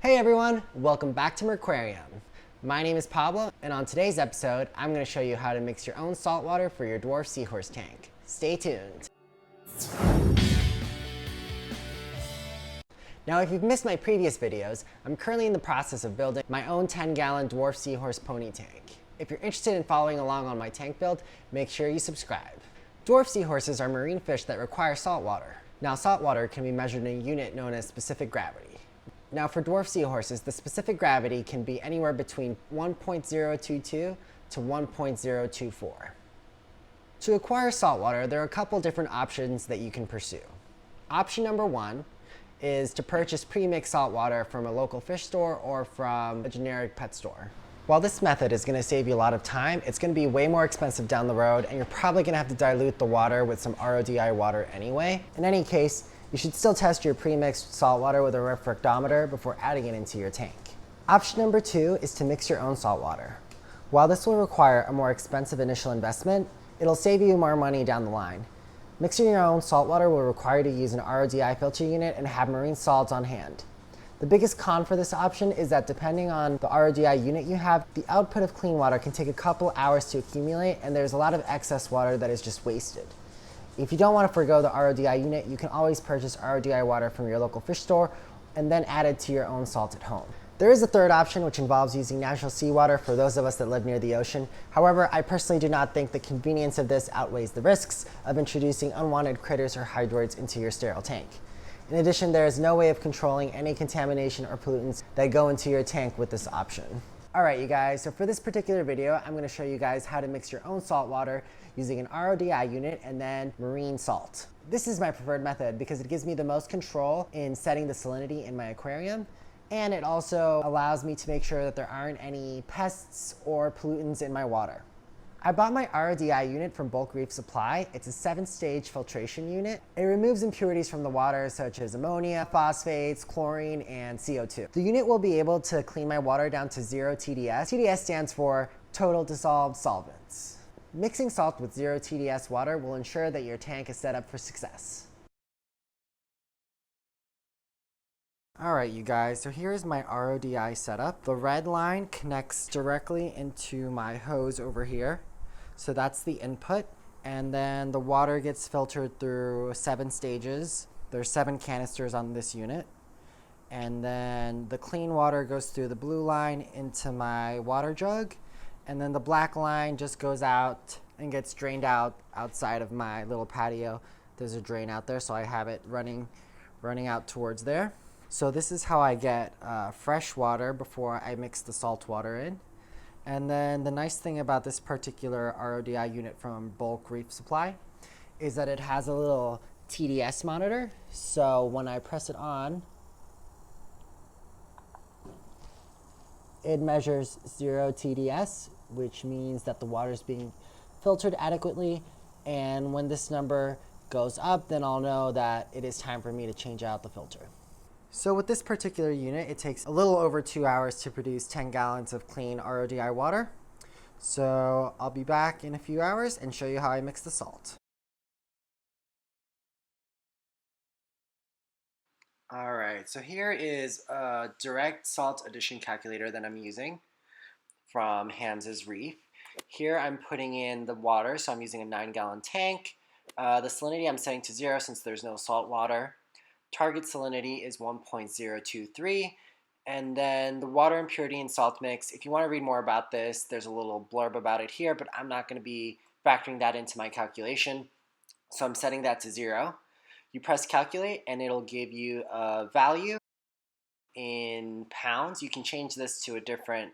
Hey everyone, welcome back to Merquarium. My name is Pablo, and on today's episode, I'm going to show you how to mix your own saltwater for your Dwarf Seahorse tank. Stay tuned. Now, if you've missed my previous videos, I'm currently in the process of building my own 10-gallon Dwarf Seahorse pony tank. If you're interested in following along on my tank build, make sure you subscribe. Dwarf seahorses are marine fish that require saltwater. Now, saltwater can be measured in a unit known as specific gravity. Now, for dwarf seahorses, the specific gravity can be anywhere between 1.022 to 1.024. To acquire saltwater, there are a couple different options that you can pursue. Option number one is to purchase pre-mixed saltwater from a local fish store or from a generic pet store. While this method is going to save you a lot of time, it's going to be way more expensive down the road, and you're probably going to have to dilute the water with some RODI water anyway. In any case, you should still test your pre-mixed saltwater with a refractometer before adding it into your tank. Option number two is to mix your own saltwater. While this will require a more expensive initial investment, it'll save you more money down the line. Mixing your own saltwater will require you to use an RODI filter unit and have marine salts on hand. The biggest con for this option is that depending on the RODI unit you have, the output of clean water can take a couple hours to accumulate, and there's a lot of excess water that is just wasted. If you don't want to forgo the RODI unit, you can always purchase RODI water from your local fish store and then add it to your own salt at home. There is a third option, which involves using natural seawater for those of us that live near the ocean. However, I personally do not think the convenience of this outweighs the risks of introducing unwanted critters or hydroids into your sterile tank. In addition, there is no way of controlling any contamination or pollutants that go into your tank with this option. Alright you guys, so for this particular video, I'm going to show you guys how to mix your own salt water using an RODI unit and then marine salt. This is my preferred method because it gives me the most control in setting the salinity in my aquarium, and it also allows me to make sure that there aren't any pests or pollutants in my water. I bought my RODI unit from Bulk Reef Supply. It's a 7-stage filtration unit. It removes impurities from the water such as ammonia, phosphates, chlorine, and CO2. The unit will be able to clean my water down to 0 TDS. TDS stands for total dissolved solvents. Mixing salt with 0 TDS water will ensure that your tank is set up for success. Alright you guys, so here's my RODI setup. The red line connects directly into my hose over here. So that's the input, and then the water gets filtered through 7 stages. There's 7 canisters on this unit, and then the clean water goes through the blue line into my water jug, and then the black line just goes out and gets drained out outside of my little patio. There's a drain out there, so I have it running out towards there. So this is how I get fresh water before I mix the salt water in. And then the nice thing about this particular RODI unit from Bulk Reef Supply is that it has a little TDS monitor. So when I press it on, it measures 0 TDS, which means that the water is being filtered adequately. And when this number goes up, then I'll know that it is time for me to change out the filter. So with this particular unit, it takes a little over 2 hours to produce 10 gallons of clean RODI water. So I'll be back in a few hours and show you how I mix the salt. Alright, so here is a direct salt addition calculator that I'm using from Hans's Reef. Here I'm putting in the water, so I'm using a 9-gallon tank. The salinity I'm setting to 0 since there's no salt water. Target salinity is 1.023, and then the water impurity and salt mix. If you want to read more about this, there's a little blurb about it here, but I'm not going to be factoring that into my calculation, so I'm setting that to 0. You press calculate, and it'll give you a value in pounds. You can change this to a different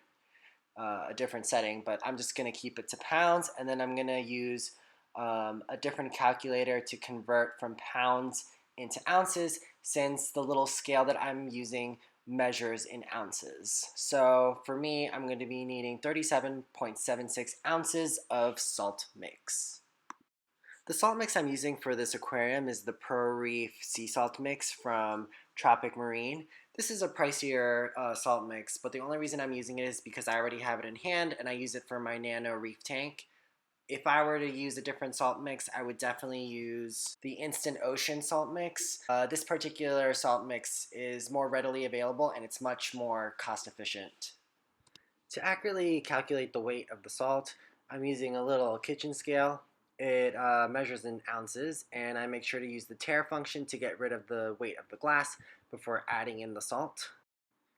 setting, but I'm just going to keep it to pounds, and then I'm going to use a different calculator to convert from pounds into ounces, since the little scale that I'm using measures in ounces. So for me, I'm going to be needing 37.76 ounces of salt mix. The salt mix I'm using for this aquarium is the Pro Reef Sea Salt Mix from Tropic Marine. This is a pricier salt mix, but the only reason I'm using it is because I already have it in hand and I use it for my Nano Reef tank. If I were to use a different salt mix, I would definitely use the Instant Ocean salt mix. This particular salt mix is more readily available and it's much more cost efficient. To accurately calculate the weight of the salt, I'm using a little kitchen scale. It measures in ounces, and I make sure to use the tare function to get rid of the weight of the glass before adding in the salt.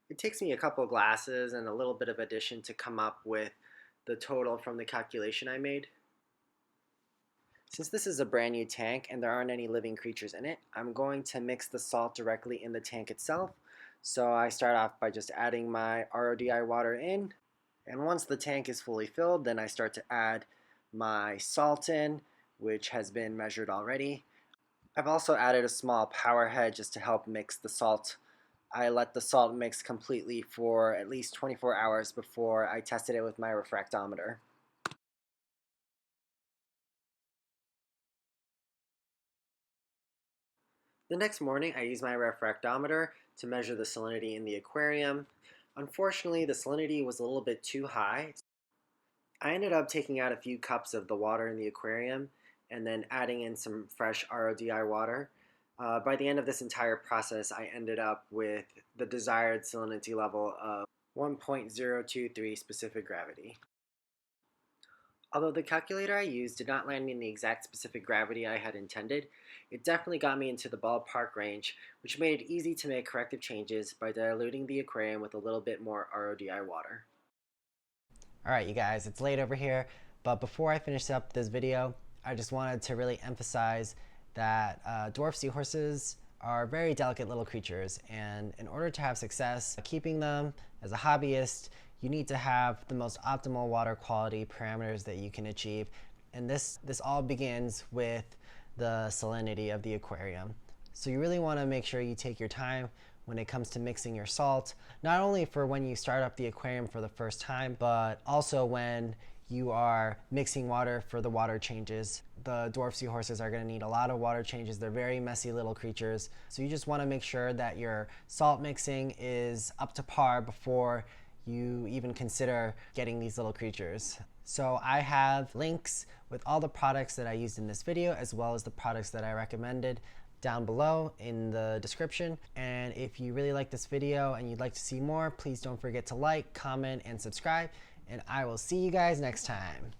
It takes me a couple glasses and a little bit of addition to come up with the total from the calculation I made. Since this is a brand new tank and there aren't any living creatures in it, I'm going to mix the salt directly in the tank itself. So I start off by just adding my RODI water in, and once the tank is fully filled, then I start to add my salt in, which has been measured already. I've also added a small power head just to help mix the salt. I let the salt mix completely for at least 24 hours before I tested it with my refractometer. The next morning, I used my refractometer to measure the salinity in the aquarium. Unfortunately, the salinity was a little bit too high. I ended up taking out a few cups of the water in the aquarium and then adding in some fresh RODI water. By the end of this entire process, I ended up with the desired salinity level of 1.023 specific gravity. Although the calculator I used did not land me in the exact specific gravity I had intended, it definitely got me into the ballpark range, which made it easy to make corrective changes by diluting the aquarium with a little bit more RODI water. Alright you guys, it's late over here, but before I finish up this video, I just wanted to really emphasize that dwarf seahorses are very delicate little creatures, and in order to have success keeping them as a hobbyist, you need to have the most optimal water quality parameters that you can achieve. And this all begins with the salinity of the aquarium. So you really want to make sure you take your time when it comes to mixing your salt, not only for when you start up the aquarium for the first time, but also when you are mixing water for the water changes. The dwarf seahorses are going to need a lot of water changes. They're very messy little creatures. So you just want to make sure that your salt mixing is up to par before you even consider getting these little creatures. So I have links with all the products that I used in this video, as well as the products that I recommended down below in the description. And if you really like this video and you'd like to see more, please don't forget to like, comment, and subscribe. And I will see you guys next time.